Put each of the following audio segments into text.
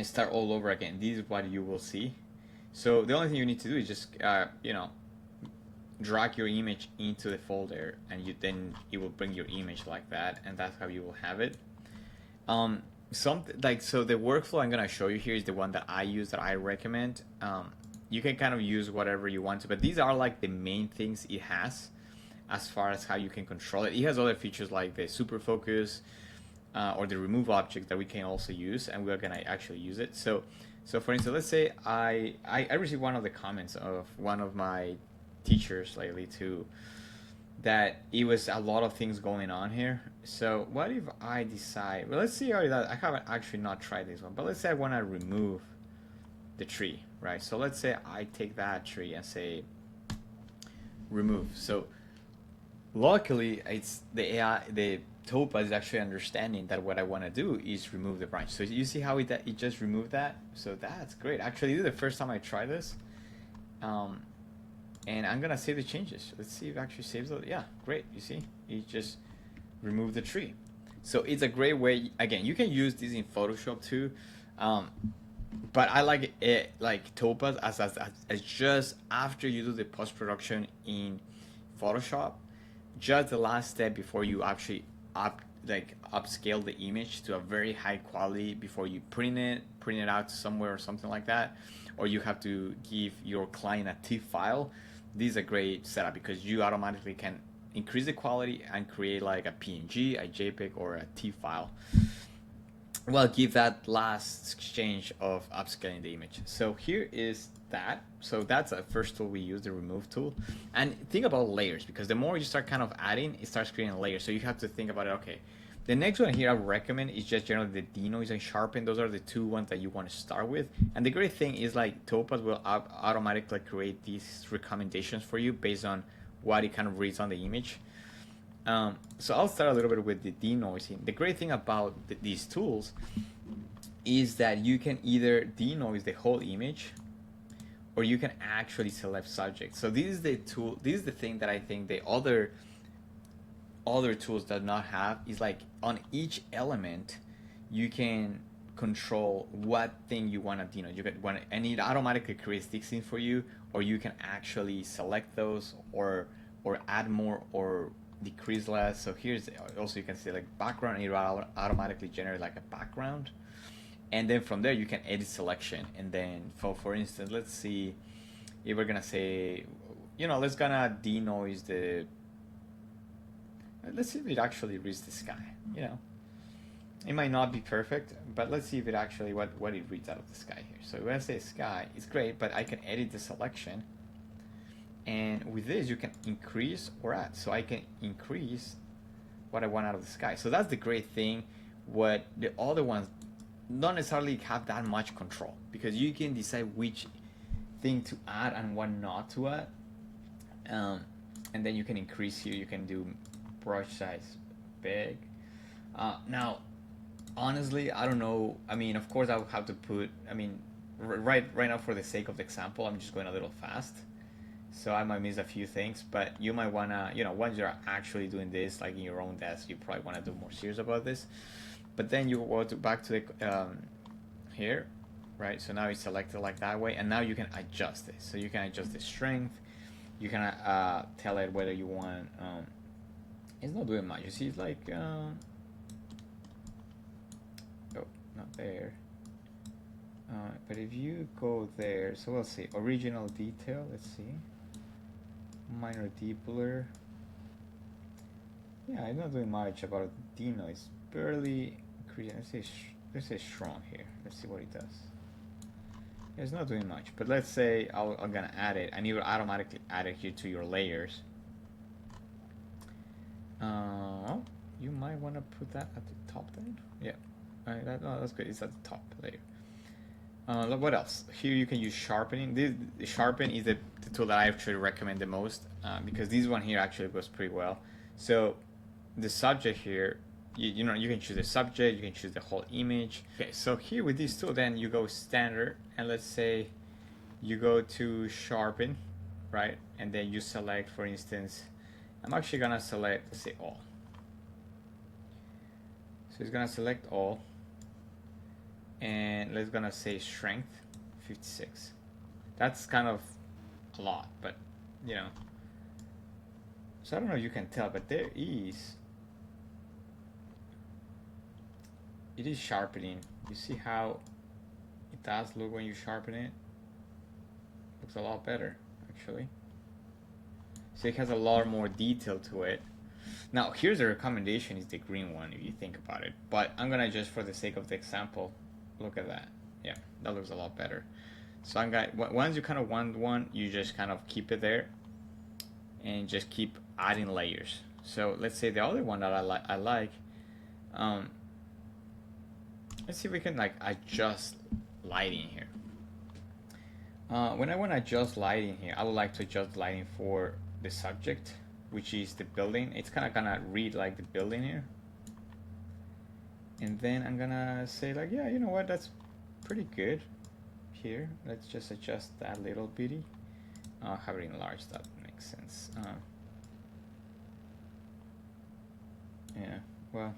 and start all over again. This is what you will see. So the only thing you need to do is just drag your image into the folder, and then it will bring your image like that, and that's how you will have it. Something like, so the workflow I'm gonna show you here is the one that I use, that I recommend. You can kind of use whatever you want to, but these are like the main things it has as far as how you can control it. It has other features like the super focus or the remove object that we can also use, and we're gonna actually use it. So for instance, let's say I received one of the comments of one of my teachers lately too, that it was a lot of things going on here. So what if I decide, well, let's see how that, I haven't actually not tried this one, but let's say I want to remove the tree, right? So let's say I take that tree and say remove. So luckily it's the AI, the Topaz is actually understanding that what I want to do is remove the branch. So you see how it just removed that? So that's great. Actually, this is the first time I try this. And I'm gonna save the changes. Let's see if it actually saves it. Yeah, great. You see, it just removed the tree. So it's a great way. Again, you can use this in Photoshop too, but I like it like Topaz as just after you do the post production in Photoshop, just the last step before you actually upscale the image to a very high quality before you print it out somewhere or something like that, or you have to give your client a TIFF file. This is a great setup because you automatically can increase the quality and create like a PNG, a JPEG, or a TIFF file. Well, give that last exchange of upscaling the image. So here is that. So that's a first tool we use, the remove tool. And think about layers, because the more you start kind of adding, it starts creating layers. So you have to think about it, okay, the next one here I would recommend is just generally the denoise and sharpen. Those are the two ones that you want to start with. And the great thing is like Topaz will automatically create these recommendations for you based on what it kind of reads on the image. So I'll start a little bit with the denoising. The great thing about these tools is that you can either denoise the whole image, or you can actually select subject. So this is the tool. This is the thing that I think the other tools does not have, is like on each element you can control what thing you want to denoise. You can and it automatically creates these things for you, or you can actually select those or add more or decrease less. So here's also, you can see like background, and it will automatically generate like a background, and then from there you can edit selection. And then for instance, let's see if we're gonna say, let's gonna denoise the, let's see if it actually reads the sky. It might not be perfect, but let's see if it actually what it reads out of the sky here. So when I say sky, it's great, but I can edit the selection, and with this you can increase or add. So I can increase what I want out of the sky. So that's the great thing. What the other ones don't necessarily have that much control, because you can decide which thing to add and what not to add, and then you can increase here. You can do brush size big. Now, honestly, I don't know. I mean, of course, I would have to put. I mean, right now, for the sake of the example, I'm just going a little fast, so I might miss a few things. But you might wanna, once you're actually doing this, like in your own desk, you probably wanna do more serious about this. But then you go back to the here, right? So now it's selected like that way, and now you can adjust it. So you can adjust the strength. You can tell it whether you want. It's not doing much. You see, it's like oh, not there. But if you go there, so we'll see original detail. Let's see, minor deep blur. Yeah, it's not doing much about denoise. Barely increasing. Let's say strong here. Let's see what it does. It's not doing much, but let's say I'm gonna add it, and you will automatically add it here to your layers. You might want to put that at the top then. Yeah, that's good. It's at the top layer. What else? Here you can use sharpening. The sharpen is the tool that I actually recommend the most, because this one here actually goes pretty well. So the subject here, you can choose the subject, you can choose the whole image. Okay, so here with this tool, then you go standard, and let's say you go to sharpen, right? And then you select, for instance, I'm actually gonna select, let's say, all. So it's gonna select all, and let's gonna say strength 56. That's kind of a lot, but you know. So I don't know if you can tell, but there is, it is sharpening. You see how it does look when you sharpen it? Looks a lot better, actually. So it has a lot more detail to it. Now, here's a recommendation, is the green one, if you think about it. But I'm gonna just, for the sake of the example, look at that. Yeah, that looks a lot better. So I'm gonna, once you kind of want one, you just kind of keep it there and just keep adding layers. So let's say the other one that I like, let's see if we can like adjust lighting here. When I want to adjust lighting here, I would like to adjust lighting for the subject, which is the building. It's kind of gonna read like the building here. And then I'm gonna say like, yeah, you know what, that's pretty good here. Let's just adjust that little bitty. Have it enlarged, that makes sense. Yeah, well,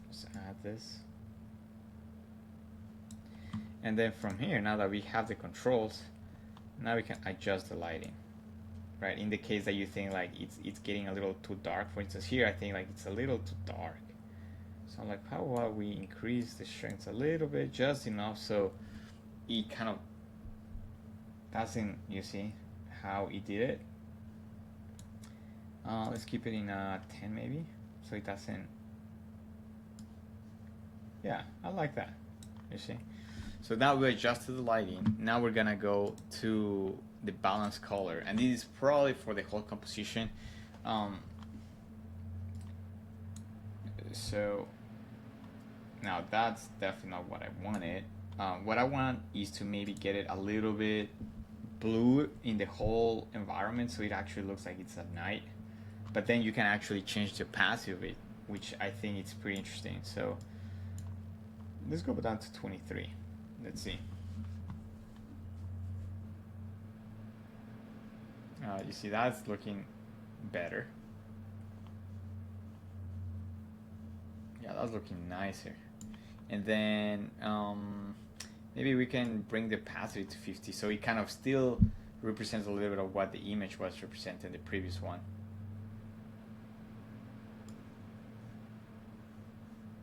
let's add this. And then from here, now that we have the controls, now we can adjust the lighting, right? In the case that you think like it's getting a little too dark. For instance, here I think like it's a little too dark. So I'm like, how about we increase the strength a little bit, just enough so it kind of doesn't, you see how it did it? Let's keep it in 10 maybe, so it doesn't, yeah, I like that, you see? So now we adjusted the lighting. Now we're gonna go to the balance color, and this is probably for the whole composition. So now that's definitely not what I wanted. What I want is to maybe get it a little bit blue in the whole environment, so it actually looks like it's at night. But then you can actually change the opacity of it, which I think it's pretty interesting. So let's go down to 23. Let's see. You see that's looking better. Yeah, that's looking nicer. And then maybe we can bring the opacity to 50, so it kind of still represents a little bit of what the image was representing the previous one.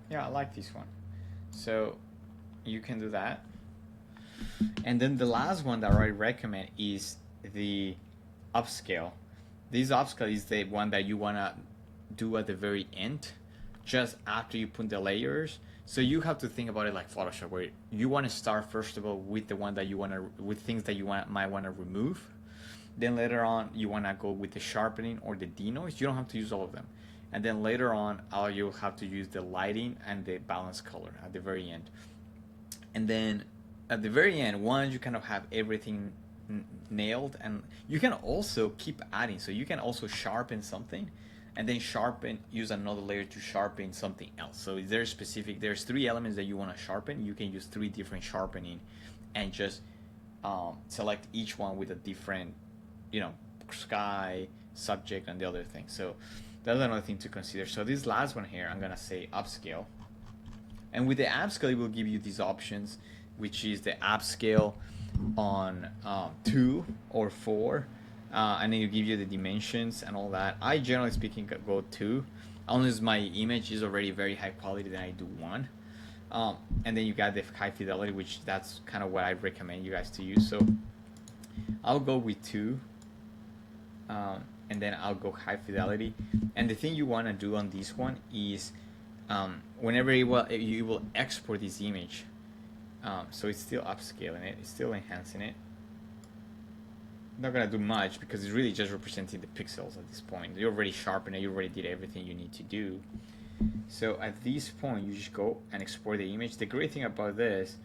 Yeah, I like this one. So you can do that. And then the last one that I recommend is the upscale. This upscale is the one that you want to do at the very end, just after you put the layers. So you have to think about it like Photoshop, where you want to start first of all with the one that you want to, with things that you might want to remove. Then later on you want to go with the sharpening or the denoise. You don't have to use all of them. And then later on you'll have to use the lighting and the balance color at the very end. And then at the very end, once you kind of have everything nailed, and you can also keep adding. So you can also sharpen something, and then use another layer to sharpen something else. So there's 3 elements that you want to sharpen. You can use 3 different sharpening, and just select each one with a different, sky, subject, and the other thing. So that's another thing to consider. So this last one here, I'm gonna say upscale. And with the upscale, it will give you these options, which is the upscale on 2 or 4, and then you give you the dimensions and all that. I generally speaking go 2, unless my image is already very high quality, then I do 1. And then you got the high fidelity, which that's kind of what I recommend you guys to use. So I'll go with 2, and then I'll go high fidelity. And the thing you want to do on this one is whenever you will export this image, so it's still upscaling it, it's still enhancing it. Not gonna do much because it's really just representing the pixels at this point. You already sharpened it, you already did everything you need to do. So at this point, you just go and export the image. The great thing about this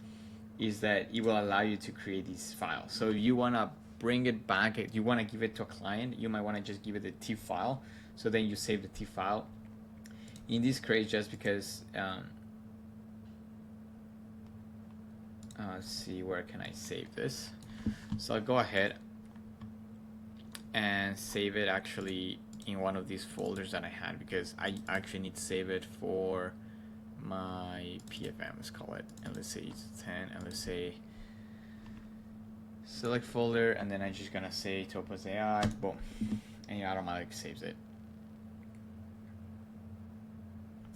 is that it will allow you to create these files. So if you wanna bring it back, you wanna give it to a client, you might wanna just give it a TIFF file. So then you save the TIFF file. In this case, just because, let's see, where can I save this? So I'll go ahead and save it actually in one of these folders that I had, because I actually need to save it for my PFM, let's call it, and let's say it's 10, and let's say select folder, and then I'm just gonna say Topaz AI, boom, and it automatically saves it.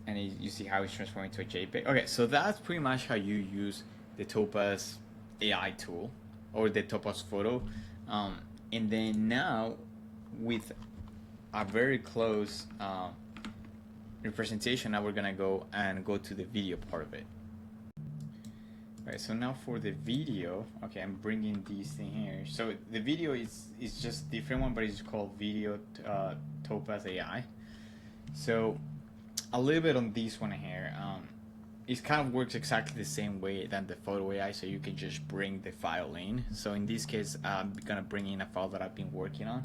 And you see how it's transforming to a JPEG. Okay, so that's pretty much how you use the Topaz AI tool or the Topaz photo. And then now with a very close representation, now we're gonna go to the video part of it. Right, so now for the video, okay, I'm bringing these thing here. So the video is just different one, but it's called video Topaz AI. So a little bit on this one here. It kind of works exactly the same way than the photo AI, so you can just bring the file in. So in this case, I'm gonna bring in a file that I've been working on.